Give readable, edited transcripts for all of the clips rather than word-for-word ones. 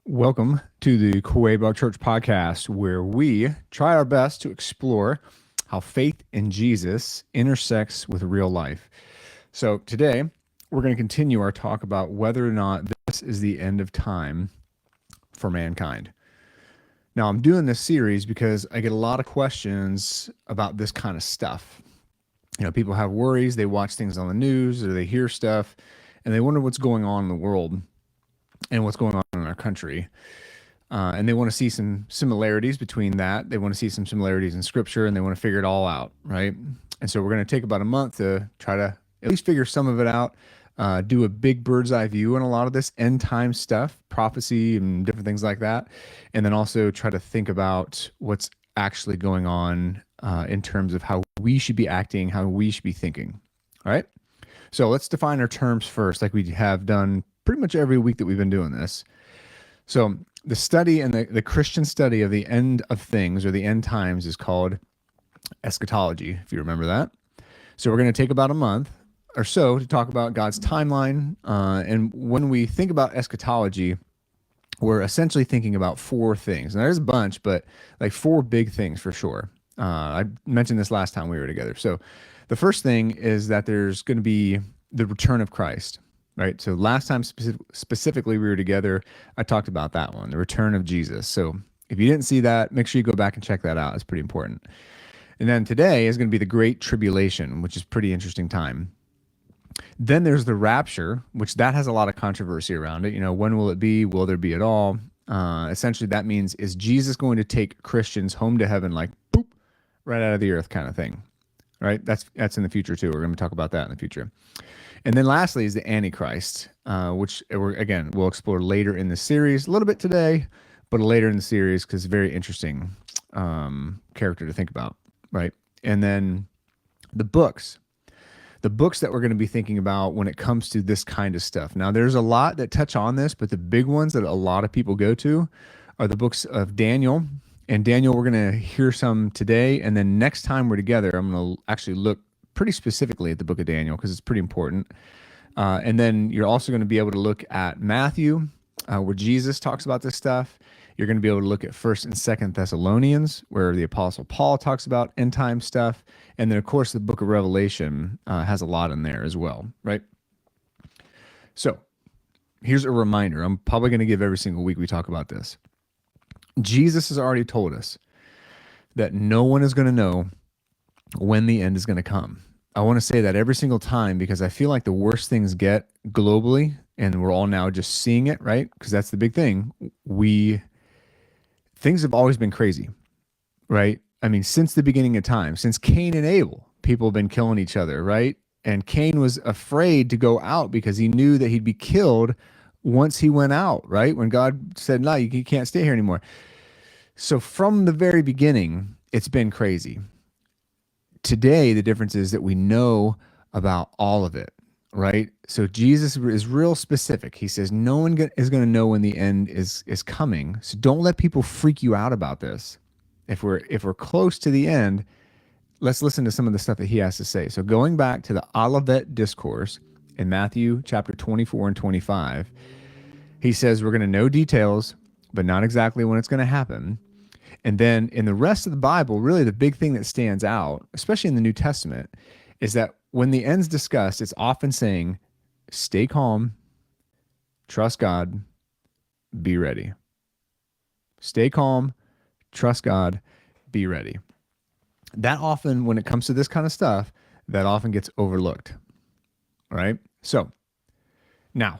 Welcome to the Quabog Church podcast, where we try our best to explore how faith in Jesus intersects with real life. So today, we're going to continue our talk about whether or not this is the end of time for mankind. Now, I'm doing this series because I get a lot of questions about this kind of stuff. You know, people have worries, they watch things on the news or they hear stuff, and they wonder what's going on in the world and what's going on in our country. And they want to see some similarities between that. They want to see some similarities in scripture and they want to figure it all out, right? And so we're going to take about a month to try to at least figure some of it out, do a big bird's eye view on a lot of this end time stuff, prophecy and different things like that. And then also try to think about what's actually going on in terms of how we should be acting, how we should be thinking. All right. So let's define our terms first, like we have done pretty much every week that we've been doing this. So the study and the Christian study of the end of things or the end times is called eschatology, if you remember that. So we're going to take about a month or so to talk about God's timeline. And when we think about eschatology, we're essentially thinking about four things. And there's a bunch, but like four big things for sure. I mentioned this last time we were together. So the first thing is that there's going to be the return of Christ. Right. So last time specifically we were together, I talked about that one, the return of Jesus. So if you didn't see that, make sure you go back and check that out. It's pretty important. And then today is going to be the Great Tribulation, which is pretty interesting time. Then there's the rapture, which that has a lot of controversy around it. You know, when will it be? Will there be at all? Essentially, that means, is Jesus going to take Christians home to heaven, like boop, right out of the earth kind of thing? Right. That's in the future too. We're going to talk about that in the future. And then lastly is the Antichrist, which we'll explore later in the series, a little bit today, but later in the series because it's a very interesting character to think about, right? And then the books that we're going to be thinking about when it comes to this kind of stuff. Now, there's a lot that touch on this, but the big ones that a lot of people go to are the books of Daniel. And Daniel, we're going to hear some today, and then next time we're together, I'm going to actually look pretty specifically at the book of Daniel because it's pretty important. And then you're also going to be able to look at Matthew, where Jesus talks about this stuff. You're going to be able to look at 1st and 2nd Thessalonians, where the Apostle Paul talks about end time stuff. And then, of course, the book of Revelation has a lot in there as well, right? So here's a reminder. I'm probably going to give every single week we talk about this. Jesus has already told us that no one is going to know when the end is going to come. I want to say that every single time because I feel like the worse things get globally, and we're all now just seeing it, right? Because that's the big thing. Things have always been crazy, right? I mean, since the beginning of time, since Cain and Abel, people have been killing each other, right? And Cain was afraid to go out because he knew that he'd be killed once he went out, right? When God said, no, you can't stay here anymore. So from the very beginning, it's been crazy. Today, the difference is that we know about all of it, right? So Jesus is real specific. He says no one is going to know when the end is coming. So don't let people freak you out about this. If we're close to the end, let's listen to some of the stuff that he has to say. So going back to the Olivet Discourse in Matthew chapter 24 and 25, he says we're going to know details, but not exactly when it's going to happen. And then in the rest of the Bible, really the big thing that stands out, especially in the New Testament, is that when the end's discussed, it's often saying, stay calm, trust God, be ready. Stay calm, trust God, be ready. That often, when it comes to this kind of stuff, that often gets overlooked. All right? So now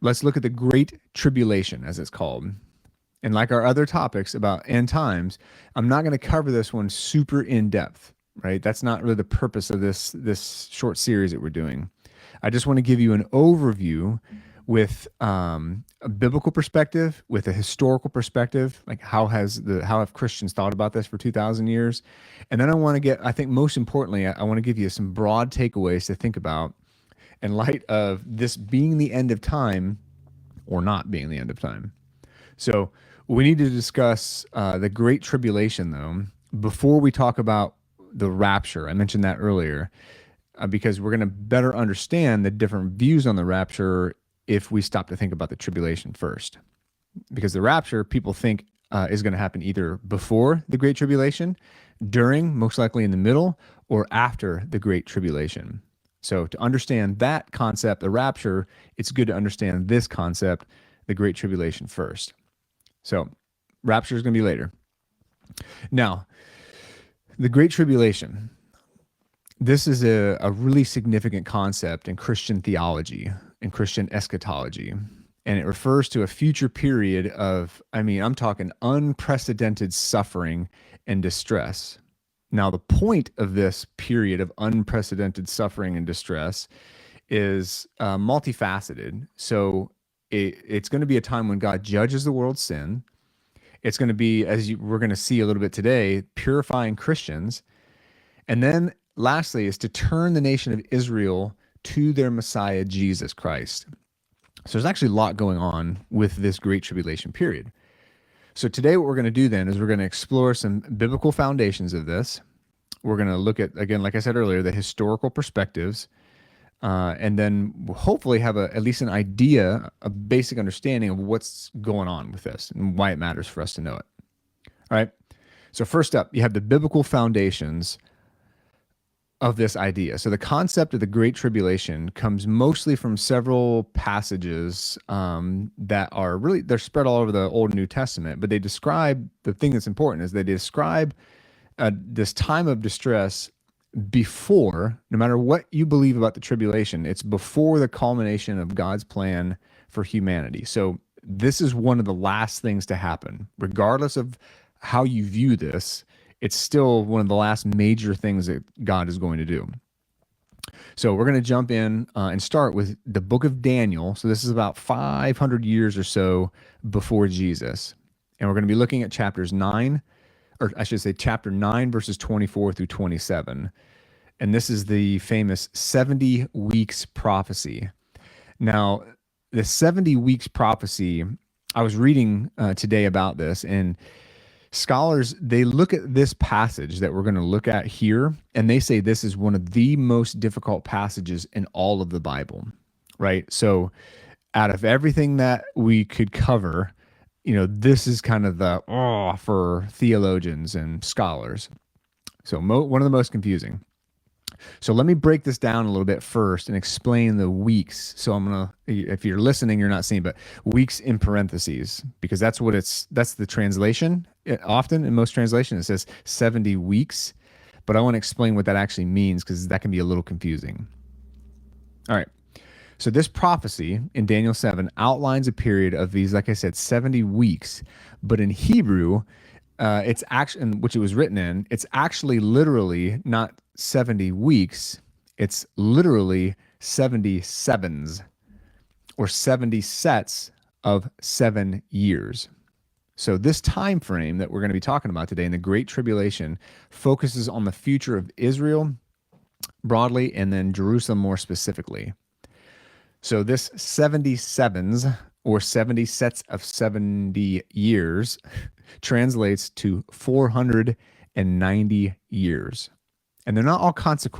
let's look at the Great Tribulation, as it's called. And like our other topics about end times, I'm not going to cover this one super in depth, right? That's not really the purpose of this short series that we're doing. I just want to give you an overview with a biblical perspective, with a historical perspective, like how have Christians thought about this for 2,000 years? And then I think most importantly, I want to give you some broad takeaways to think about in light of this being the end of time or not being the end of time. So we need to discuss the Great Tribulation, though, before we talk about the rapture. I mentioned that earlier because we're going to better understand the different views on the rapture if we stop to think about the tribulation first. because the rapture people think is going to happen either before the Great Tribulation, during, most likely in the middle, or after the Great Tribulation. So to understand that concept, the rapture, it's good to understand this concept, the Great Tribulation, first. So rapture is going to be later. Now, the Great Tribulation, this is a really significant concept in Christian theology and Christian eschatology. And it refers to a future period of, I'm talking unprecedented suffering and distress. Now, the point of this period of unprecedented suffering and distress is multifaceted. So it's going to be a time when God judges the world's sin. It's going to be, we're going to see a little bit today, purifying Christians. And then lastly is to turn the nation of Israel to their Messiah, Jesus Christ. So there's actually a lot going on with this Great Tribulation period. So today what we're going to do then is we're going to explore some biblical foundations of this. We're going to look at, again, like I said earlier, the historical perspectives, and then we'll hopefully have at least an idea, a basic understanding of what's going on with this and why it matters for us to know it. All right. So first up, you have the biblical foundations of this idea. So the concept of the Great Tribulation comes mostly from several passages that are really, they're spread all over the Old and New Testament, but they describe, the thing that's important is they describe this time of distress before, no matter what you believe about the tribulation, it's before the culmination of God's plan for humanity. So this is one of the last things to happen, regardless of how you view this. It's still one of the last major things that God is going to do. So we're going to jump in and start with the book of Daniel. So this is about 500 years or so before Jesus. And we're going to be looking at chapter 9, verses 24 through 27. And this is the famous 70 weeks prophecy. Now, the 70 weeks prophecy, I was reading today about this, and scholars, they look at this passage that we're going to look at here, and they say this is one of the most difficult passages in all of the Bible, right? So out of everything that we could cover, this is kind of the for theologians and scholars. So one of the most confusing. So let me break this down a little bit first and explain the weeks. So I'm going to, if you're listening, you're not seeing, but weeks in parentheses, because that's the translation. Often in most translations, it says 70 weeks, but I want to explain what that actually means because that can be a little confusing. All right. So this prophecy in Daniel 7 outlines a period of these, like I said, 70 weeks, but in Hebrew, it's actually, which it was written in, it's actually literally not 70 weeks, it's literally 70 sevens, or 70 sets of 7 years. So this time frame that we're going to be talking about today in the Great Tribulation focuses on the future of Israel broadly and then Jerusalem more specifically. So this 70 sevens, or 70 sets of 70 years, translates to 490 years. And they're not all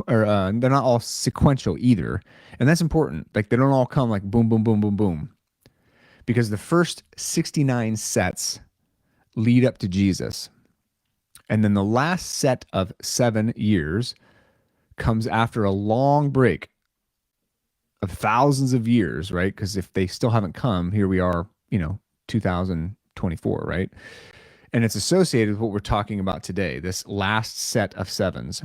they're not all sequential either. And that's important. Like they don't all come like boom, boom, boom, boom, boom. Because the first 69 sets lead up to Jesus. And then the last set of 7 years comes after a long break of thousands of years, right? Because if they still haven't come, here we are, 2024, right? And it's associated with what we're talking about today, this last set of sevens.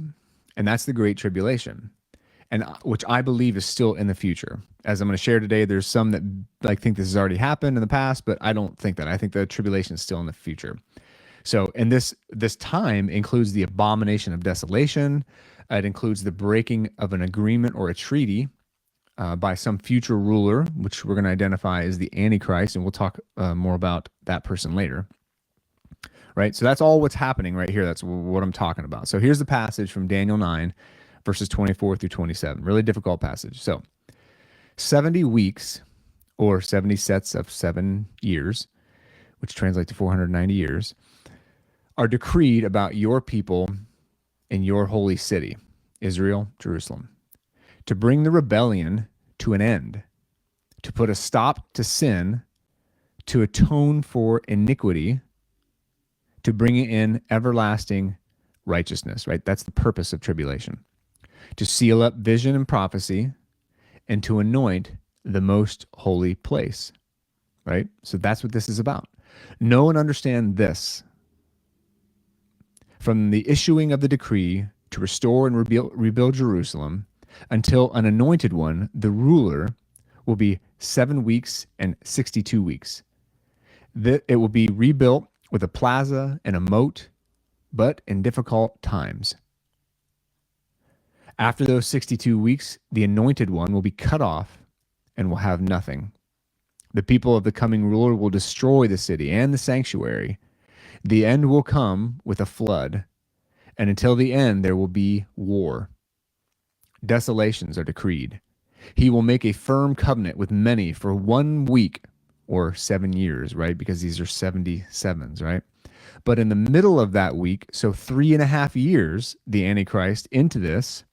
And that's the Great Tribulation, and which I believe is still in the future. As I'm going to share today, there's some that think this has already happened in the past, but I don't think that. I think the tribulation is still in the future. So, and this time includes the abomination of desolation. It includes the breaking of an agreement or a treaty by some future ruler, which we're going to identify as the Antichrist, and we'll talk more about that person later. Right? So that's all what's happening right here. That's what I'm talking about. So here's the passage from Daniel 9, verses 24 through 27. Really difficult passage. So 70 weeks, or 70 sets of 7 years, which translate to 490 years, are decreed about your people in your holy city, Israel, Jerusalem, to bring the rebellion to an end, to put a stop to sin, to atone for iniquity, to bring in everlasting righteousness, right? That's the purpose of tribulation. To seal up vision and prophecy, and to anoint the most holy place, right? So that's what this is about. Know and understand this. From the issuing of the decree to restore and rebuild Jerusalem until an anointed one, the ruler, will be 7 weeks and 62 weeks. It will be rebuilt with a plaza and a moat, but in difficult times. After those 62 weeks, the anointed one will be cut off and will have nothing. The people of the coming ruler will destroy the city and the sanctuary. The end will come with a flood, and until the end there will be war. Desolations are decreed. He will make a firm covenant with many for 1 week or 7 years, right? Because these are 77s, right? But in the middle of that week, so 3.5 years, the Antichrist into this,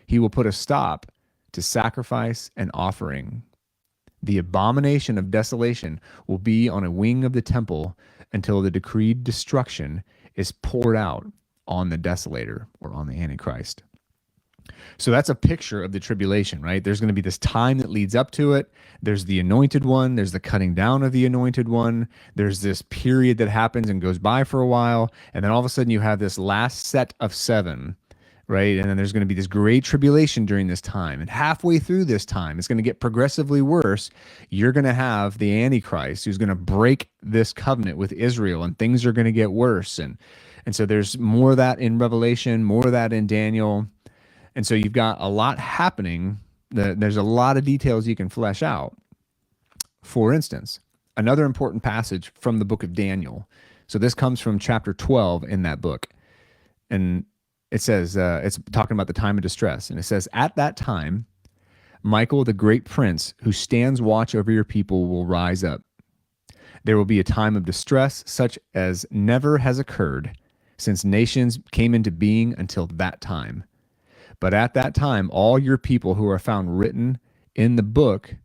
he will put a stop to sacrifice and offering. The abomination of desolation will be on a wing of the temple until the decreed destruction is poured out on the desolator or on the Antichrist. So that's a picture of the tribulation, right? There's going to be this time that leads up to it. There's the anointed one. There's the cutting down of the anointed one. There's this period that happens and goes by for a while. And then all of a sudden you have this last set of 7, right? And then there's going to be this great tribulation during this time. And halfway through this time, it's going to get progressively worse. You're going to have the Antichrist who's going to break this covenant with Israel, and things are going to get worse. And so there's more of that in Revelation, more of that in Daniel. And so you've got a lot happening. There's a lot of details you can flesh out. For instance, another important passage from the book of Daniel. So this comes from chapter 12 in that book. And it says, it's talking about the time of distress. And it says, at that time, Michael, the great prince who stands watch over your people, will rise up. There will be a time of distress such as never has occurred since nations came into being until that time. But at that time, all your people who are found written in the book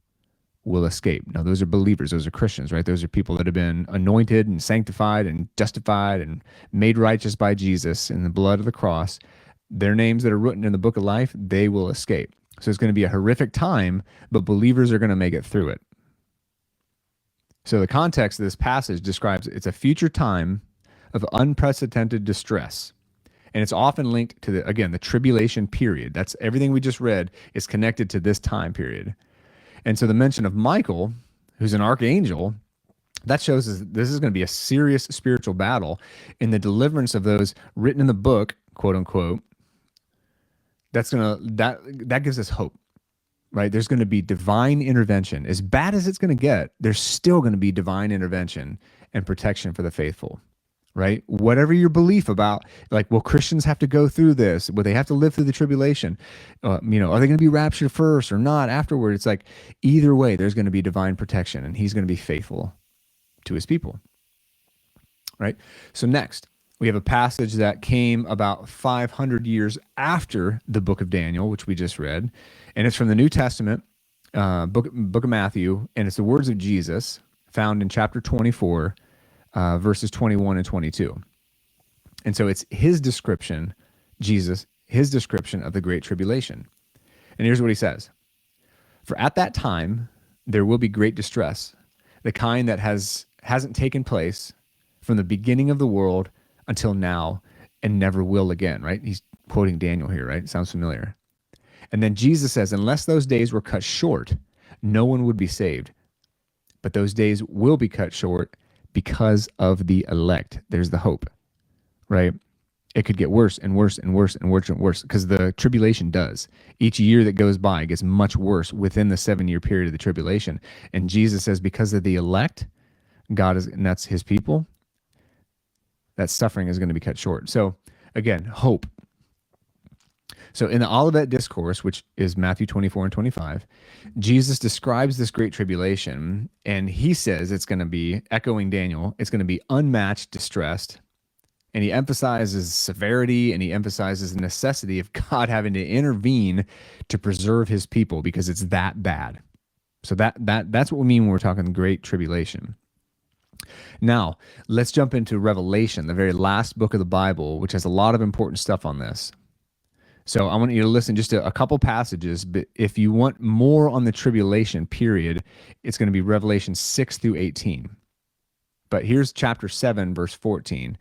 will escape. Now, those are believers. Those are Christians, right? Those are people that have been anointed and sanctified and justified and made righteous by Jesus in the blood of the cross. Their names that are written in the book of life, they will escape. So it's going to be a horrific time, but believers are going to make it through it. So the context of this passage describes it's a future time of unprecedented distress. And it's often linked to, the tribulation period. That's everything we just read is connected to this time period. And so the mention of Michael, who's an archangel, that shows us this is going to be a serious spiritual battle in the deliverance of those written in the book, quote unquote. That gives us hope, right? There's going to be divine intervention. As bad as it's going to get, there's still going to be divine intervention and protection for the faithful. Right? Whatever your belief about, like, will Christians have to go through this? Will they have to live through the tribulation? Are they going to be raptured first or not afterward? It's like, either way, there's going to be divine protection, and he's going to be faithful to his people. Right? So next, we have a passage that came about 500 years after the book of Daniel, which we just read. And it's from the New Testament, book of Matthew, and it's the words of Jesus found in chapter 24, verses 21 and 22. And so it's his description, Jesus, his description of the Great Tribulation. And here's what he says. For at that time, there will be great distress, the kind that hasn't taken place from the beginning of the world until now and never will again, right? He's quoting Daniel here, right? Sounds familiar. And then Jesus says, unless those days were cut short, no one would be saved. But those days will be cut short because of the elect. There's the hope, right? It could get worse and worse and worse and worse and worse because the tribulation does. Each year that goes by gets much worse within the 7-year period of the tribulation. And Jesus says because of the elect, God is, and that's his people, that suffering is going to be cut short. So again, hope. So in the Olivet Discourse, which is Matthew 24 and 25, Jesus describes this great tribulation, and he says it's going to be, echoing Daniel, it's going to be unmatched, distressed, and he emphasizes severity, and he emphasizes the necessity of God having to intervene to preserve his people because it's that bad. So that's what we mean when we're talking great tribulation. Now, let's jump into Revelation, the very last book of the Bible, which has a lot of important stuff on this. So I want you to listen just to a couple passages, but if you want more on the tribulation period, it's going to be Revelation 6 through 18. But here's chapter 7, verse 14,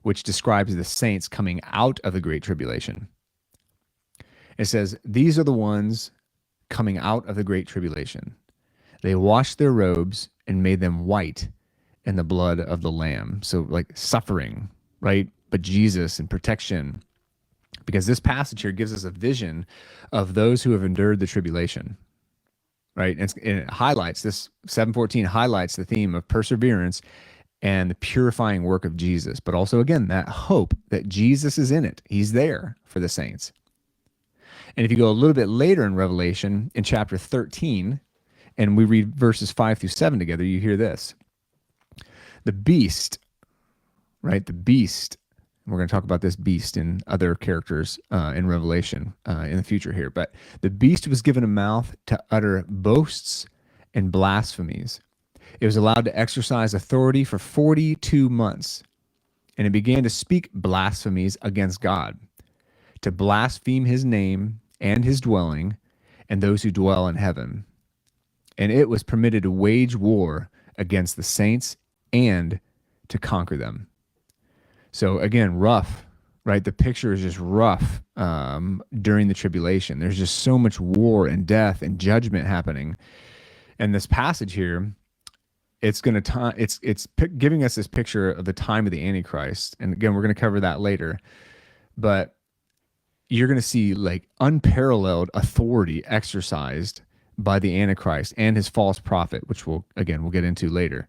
which describes the saints coming out of the Great Tribulation. It says, "These are the ones coming out of the Great Tribulation. They washed their robes and made them white in the blood of the Lamb." So like suffering, right? But Jesus and protection. Because this passage here gives us a vision of those who have endured the tribulation, right? And it highlights, this 7:14 highlights the theme of perseverance and the purifying work of Jesus. But also, again, that hope that Jesus is in it. He's there for the saints. And if you go a little bit later in Revelation, in chapter 13, and we read verses 5 through 7 together, you hear this. The beast, right? The beast. We're going to talk about this beast and other characters in Revelation in the future here. But the beast was given a mouth to utter boasts and blasphemies. It was allowed to exercise authority for 42 months. And it began to speak blasphemies against God, to blaspheme his name and his dwelling and those who dwell in heaven. And it was permitted to wage war against the saints and to conquer them. So again, rough, right? The picture is just rough during the tribulation. There's just so much war and death and judgment happening. And this passage here, it's giving us this picture of the time of the Antichrist. And again, we're going to cover that later. But you're going to see like unparalleled authority exercised by the Antichrist and his false prophet, which we'll get into later.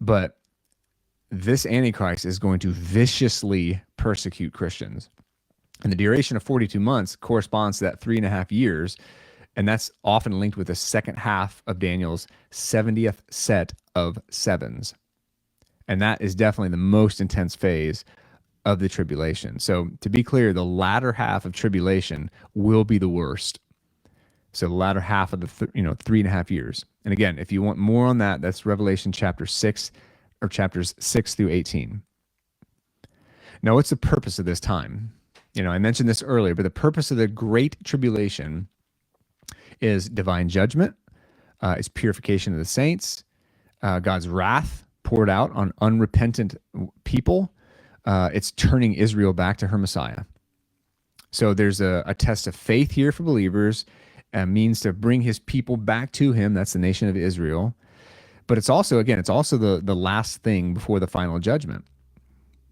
But this Antichrist is going to viciously persecute Christians. And the duration of 42 months corresponds to that 3.5 years. And that's often linked with the second half of Daniel's 70th set of sevens. And that is definitely the most intense phase of the tribulation. So to be clear, the latter half of tribulation will be the worst. So the latter half of the 3.5 years. And again, if you want more on that, that's Revelation chapter 6 or chapters 6 through 18. Now, what's the purpose of this time? I mentioned this earlier, but the purpose of the Great Tribulation is divine judgment, it's purification of the saints, God's wrath poured out on unrepentant people, it's turning Israel back to her Messiah. So there's a test of faith here for believers, a means to bring his people back to him. That's the nation of Israel. But it's also the last thing before the final judgment,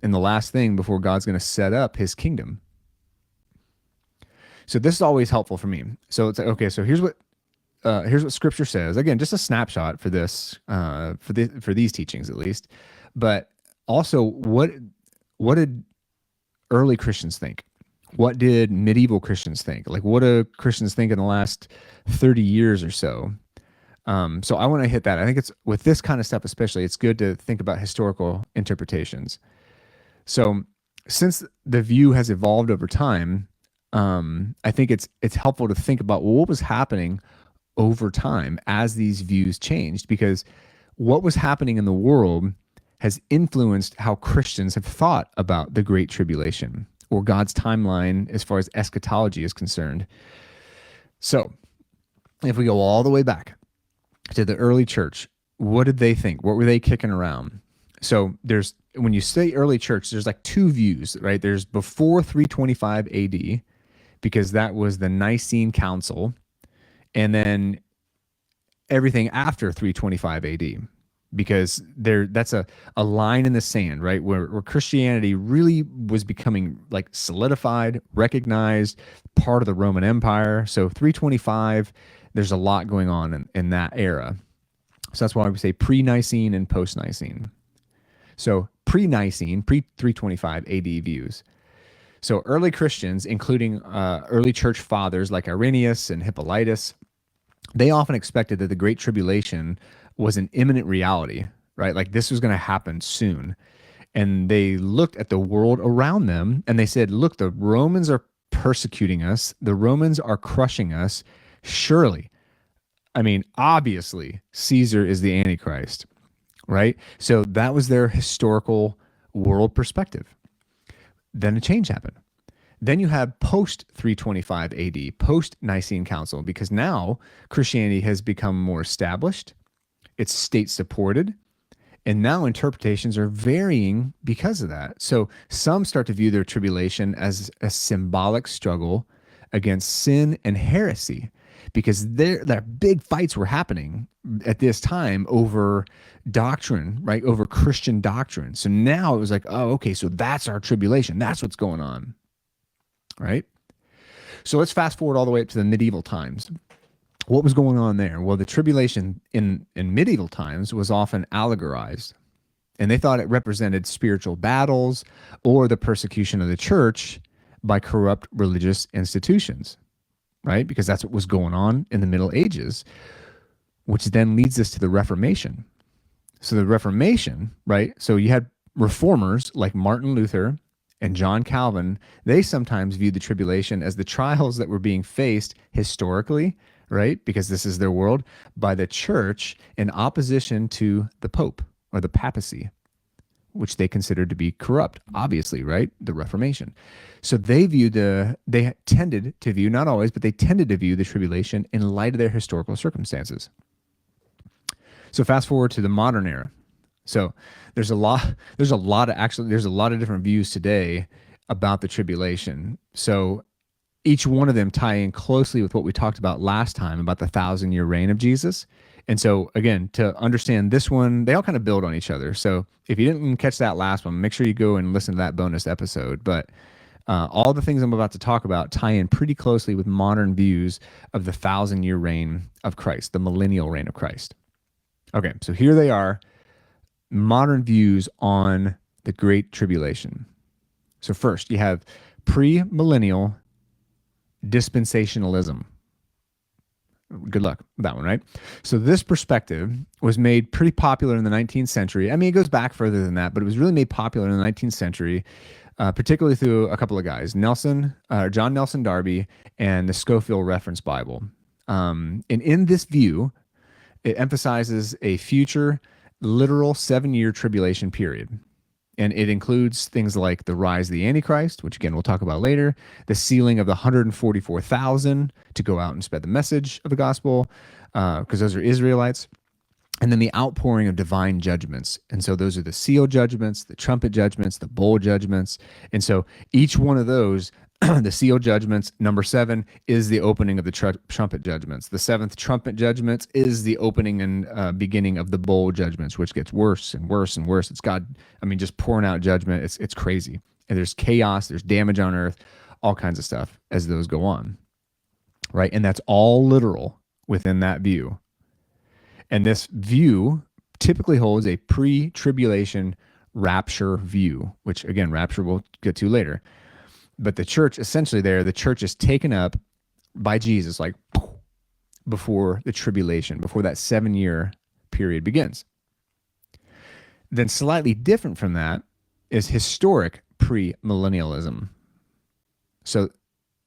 and the last thing before God's going to set up his kingdom. So this is always helpful for me. So it's like, okay, so here's what Scripture says. Again, just a snapshot for this, for these teachings at least. But also, what did early Christians think? What did medieval Christians think? Like, what do Christians think in the last 30 years or so? So I want to hit that. I think it's with this kind of stuff, especially, it's good to think about historical interpretations. So since the view has evolved over time, I think it's helpful to think about, well, what was happening over time as these views changed, because what was happening in the world has influenced how Christians have thought about the Great Tribulation or God's timeline as far as eschatology is concerned. So if we go all the way back to the early church, what did they think? What were they kicking around? So when you say early church, there's like two views, right? There's before 325 AD, because that was the Nicene Council, and then everything after 325 AD, because that's a line in the sand, right? Where Christianity really was becoming like solidified, recognized, part of the Roman Empire. So 325, there's a lot going on in that era. So that's why we say pre-Nicene and post-Nicene. So pre-Nicene, pre-325 AD views. So early Christians, including early church fathers like Irenaeus and Hippolytus, they often expected that the Great Tribulation was an imminent reality, right? Like this was going to happen soon. And they looked at the world around them and they said, look, the Romans are persecuting us. The Romans are crushing us. Surely, obviously, Caesar is the Antichrist. right? So that was their historical world perspective. Then a change happened. Then you have post 325 AD, post Nicene Council, because now Christianity has become more established, it's state supported, and now interpretations are varying because of that. So some start to view their tribulation as a symbolic struggle against sin and heresy, because there big fights were happening at this time over doctrine, right? Over Christian doctrine. So now it was like, oh, okay, so that's our tribulation. That's what's going on, right? So let's fast forward all the way up to the medieval times. What was going on there? Well, the tribulation in medieval times was often allegorized, and they thought it represented spiritual battles or the persecution of the church by corrupt religious institutions, right? Because that's what was going on in the Middle Ages, which then leads us to the Reformation. So the Reformation, right? So you had reformers like Martin Luther and John Calvin. They sometimes viewed the tribulation as the trials that were being faced historically, right? Because this is their world, by the church in opposition to the Pope or the papacy, which they considered to be corrupt, obviously, right? The Reformation. So they tended to view, not always, but they tended to view the tribulation in light of their historical circumstances. So fast forward to the modern era. So there's a lot of different views today about the tribulation. So each one of them tie in closely with what we talked about last time about the 1,000-year reign of Jesus. And so again, to understand this one, they all kind of build on each other. So if you didn't catch that last one, make sure you go and listen to that bonus episode. But all the things I'm about to talk about tie in pretty closely with modern views of the 1,000-year reign of Christ, the millennial reign of Christ. Okay, so here they are, modern views on the Great Tribulation. So first, you have pre-millennial dispensationalism. Good luck with that one, right? So this perspective was made pretty popular in the 19th century. I mean, it goes back further than that, but it was really made popular in the 19th century, particularly through a couple of guys, John Nelson Darby and the Scofield Reference Bible. And in this view, it emphasizes a future literal 7-year tribulation period. And it includes things like the rise of the Antichrist, which again, we'll talk about later, the sealing of the 144,000 to go out and spread the message of the gospel, because those are Israelites, and then the outpouring of divine judgments. And so those are the seal judgments, the trumpet judgments, the bowl judgments. And so each one of those, the seal judgments, number 7, is the opening of the trumpet judgments. The 7th trumpet judgments is the opening and beginning of the bowl judgments, which gets worse and worse and worse. It's God, just pouring out judgment. It's crazy. And there's chaos, there's damage on earth, all kinds of stuff as those go on, right? And that's all literal within that view. And this view typically holds a pre-tribulation rapture view, which again, rapture we'll get to later. But the church, essentially the church is taken up by Jesus, like before the tribulation, before that 7-year period begins. Then slightly different from that is historic premillennialism. So,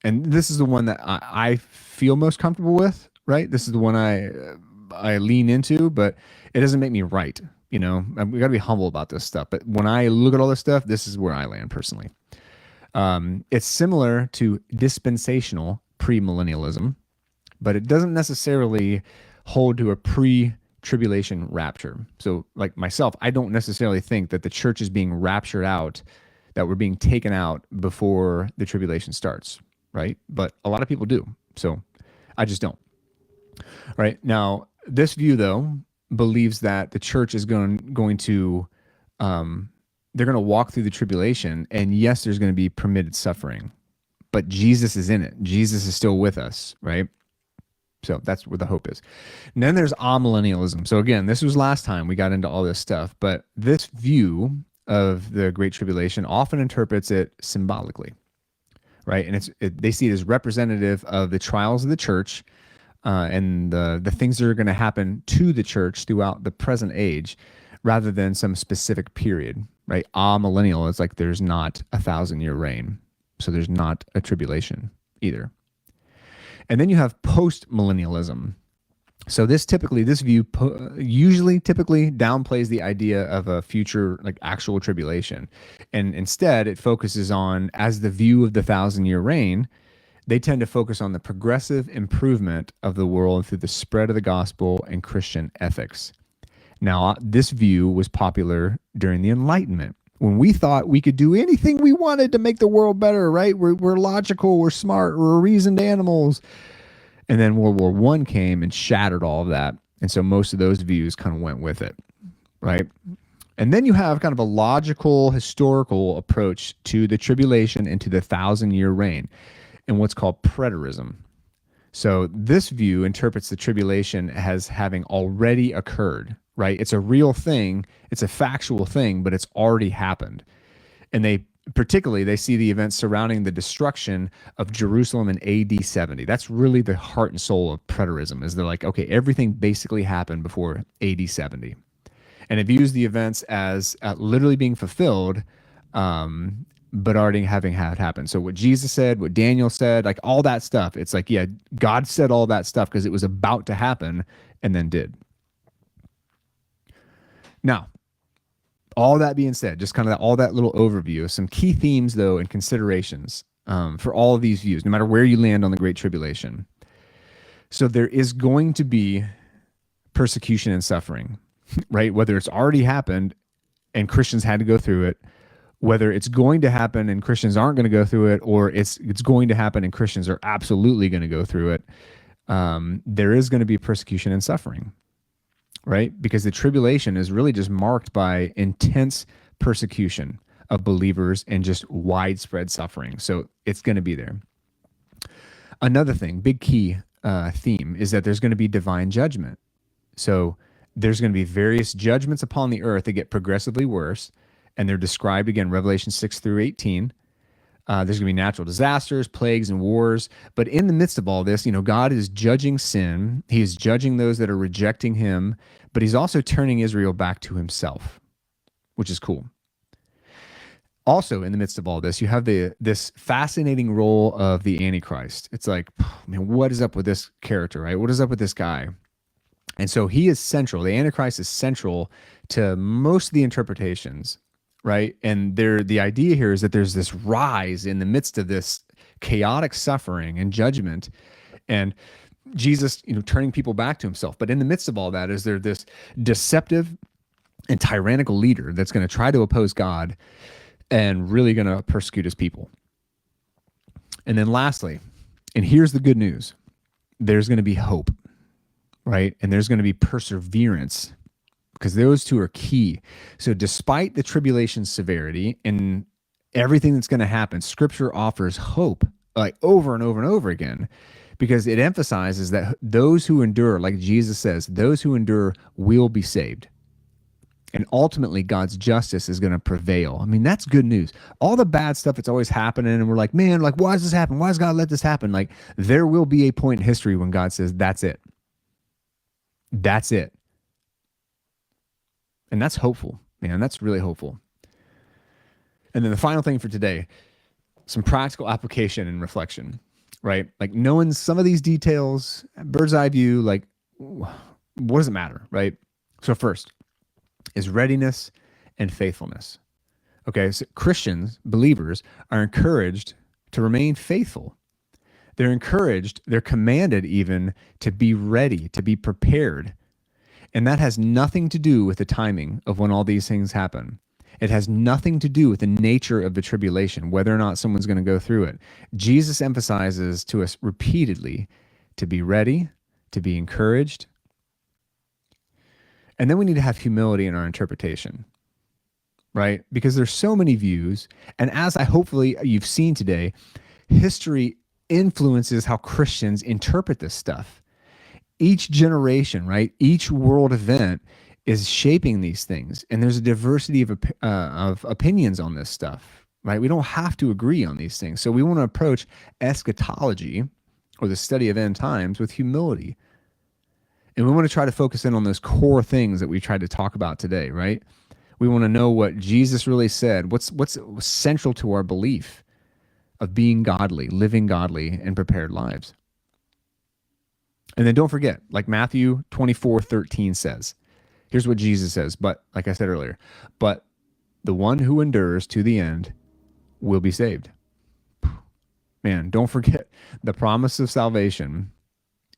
and this is the one that I feel most comfortable with, right? This is the one I lean into, but it doesn't make me right. We got to be humble about this stuff. But when I look at all this stuff, this is where I land personally. It's similar to dispensational premillennialism, but it doesn't necessarily hold to a pre-tribulation rapture. So like myself, I don't necessarily think that the church is being raptured out, that we're being taken out before the tribulation starts, right? But a lot of people do. So I just don't. Right now, this view, though, believes that the church is going to they're going to walk through the tribulation, and yes, there's going to be permitted suffering, but Jesus is in it. Jesus is still with us, right? So that's where the hope is. And then there's amillennialism. So again, this was last time we got into all this stuff, but this view of the Great Tribulation often interprets it symbolically, right? And they see it as representative of the trials of the church and the things that are going to happen to the church throughout the present age, rather than some specific period, right? Millennial is like there's not a 1,000-year reign, so there's not a tribulation either. And then you have post-millennialism. So this view usually typically downplays the idea of a future like actual tribulation, and instead it focuses on, as the view of the 1,000-year reign, they tend to focus on the progressive improvement of the world through the spread of the gospel and Christian ethics. Now, this view was popular during the Enlightenment, when we thought we could do anything we wanted to make the world better, right? We're logical, we're smart, we're reasoned animals. And then World War I came and shattered all of that. And so most of those views kind of went with it, right? And then you have kind of a logical, historical approach to the tribulation and to the 1,000-year reign, and what's called preterism. So this view interprets the tribulation as having already occurred, right? It's a real thing, it's a factual thing, but it's already happened. And they see the events surrounding the destruction of Jerusalem in AD 70. That's really the heart and soul of preterism, is they're like, okay, everything basically happened before AD 70. And it views the events as literally being fulfilled, but already having had happened. So what Jesus said, what Daniel said, like all that stuff, it's like, yeah, God said all that stuff because it was about to happen and then did. Now, all that being said, just kind of all that little overview, some key themes though and considerations for all of these views, no matter where you land on the Great Tribulation. So there is going to be persecution and suffering, right? Whether it's already happened and Christians had to go through it, whether it's going to happen and Christians aren't going to go through it, or it's going to happen and Christians are absolutely going to go through it, there is going to be persecution and suffering, right? Because the tribulation is really just marked by intense persecution of believers and just widespread suffering. So it's going to be there. Another thing, big key theme, is that there's going to be divine judgment. So there's going to be various judgments upon the earth that get progressively worse, and they're described again, Revelation 6 through 18. There's going to be natural disasters, plagues, and wars. But in the midst of all this, God is judging sin. He is judging those that are rejecting him, but he's also turning Israel back to himself, which is cool. Also, in the midst of all this, you have this fascinating role of the Antichrist. It's like, man, what is up with this character, right? What is up with this guy? And so he is central. The Antichrist is central to most of the interpretations, right? And the idea here is that there's this rise in the midst of this chaotic suffering and judgment, and Jesus, turning people back to himself. But in the midst of all that, is there this deceptive and tyrannical leader that's going to try to oppose God and really going to persecute his people. And then lastly, and here's the good news, there's going to be hope, right? And there's going to be perseverance, because those two are key. So despite the tribulation's severity and everything that's going to happen, Scripture offers hope, like over and over and over again, because it emphasizes that those who endure, like Jesus says, those who endure will be saved. And ultimately, God's justice is going to prevail. I mean, that's good news. All the bad stuff that's always happening, and we're like, man, like, why does this happen? Why does God let this happen? Like, there will be a point in history when God says, that's it. That's it. And that's hopeful, man. That's really hopeful. And then the final thing for today, some practical application and reflection, right? Like knowing some of these details, bird's eye view, like what does it matter, right? So first is readiness and faithfulness. Okay, so Christians, believers, are encouraged to remain faithful. They're encouraged, they're commanded even to be ready, to be prepared. And that has nothing to do with the timing of when all these things happen. It has nothing to do with the nature of the tribulation, whether or not someone's going to go through it. Jesus emphasizes to us repeatedly to be ready, to be encouraged. And then we need to have humility in our interpretation, right? Because there's so many views. And as hopefully you've seen today, history influences how Christians interpret this stuff. Each generation, right? Each world event is shaping these things, and there's a diversity of opinions on this stuff, right? We don't have to agree on these things. So we want to approach eschatology, or the study of end times, with humility. And we want to try to focus in on those core things that we tried to talk about today, right? We want to know what Jesus really said, what's central to our belief of being godly, living godly, and prepared lives. And then don't forget, like Matthew 24:13 says, here's what Jesus says. But like I said earlier, but the one who endures to the end will be saved. Man, don't forget the promise of salvation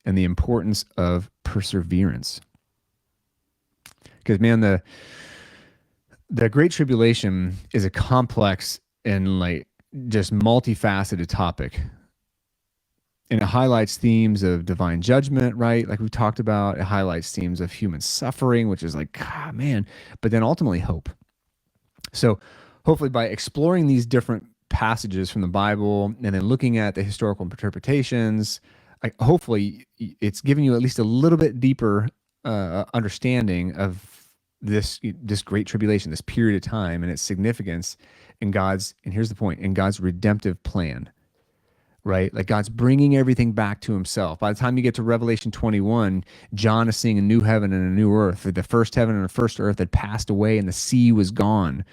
and the importance of perseverance. Because man, the Great Tribulation is a complex and like just multifaceted topic. And it highlights themes of divine judgment, right? Like we talked about. It highlights themes of human suffering, which is like, God, man, but then ultimately hope. So hopefully by exploring these different passages from the Bible and then looking at the historical interpretations, hopefully it's giving you at least a little bit deeper understanding of this great tribulation, this period of time and its significance in God's, and here's the point, in God's redemptive plan, right? Like God's bringing everything back to himself. By the time you get to Revelation 21, John is seeing a new heaven and a new earth. The first heaven and the first earth had passed away and the sea was gone,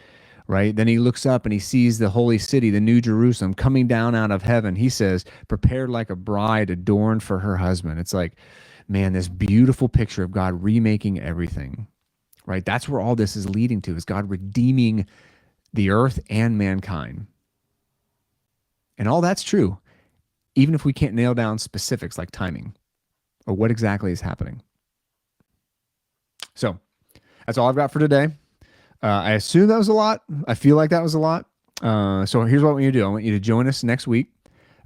right? Then he looks up and he sees the holy city, the new Jerusalem, coming down out of heaven. He says, prepared like a bride adorned for her husband. It's like, man, this beautiful picture of God remaking everything, right? That's where all this is leading to, is God redeeming the earth and mankind. And all that's true, even if we can't nail down specifics like timing or what exactly is happening. So that's all I've got for today. I assume that was a lot. I feel like that was a lot. So here's what I want you to do. I want you to join us next week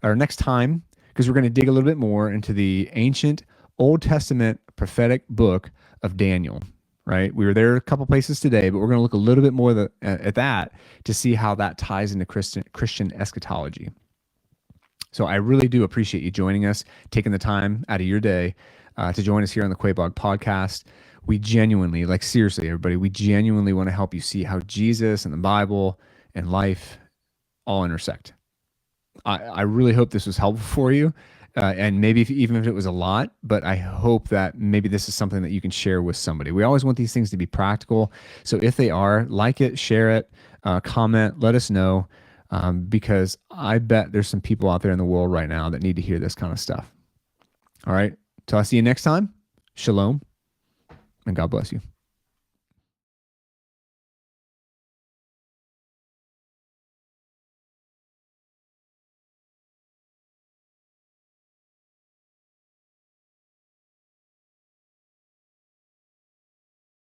or next time, because we're going to dig a little bit more into the ancient Old Testament prophetic book of Daniel, right? We were there a couple places today, but we're going to look a little bit more at that to see how that ties into Christian eschatology. So I really do appreciate you joining us, taking the time out of your day to join us here on the Quabog podcast. We genuinely, like seriously, everybody, we genuinely want to help you see how Jesus and the Bible and life all intersect. I really hope this was helpful for you. And maybe even if it was a lot, but I hope that maybe this is something that you can share with somebody. We always want these things to be practical. So if they are, like it, share it, comment, let us know, because I bet there's some people out there in the world right now that need to hear this kind of stuff. All right. Till I see you next time, shalom, and God bless you.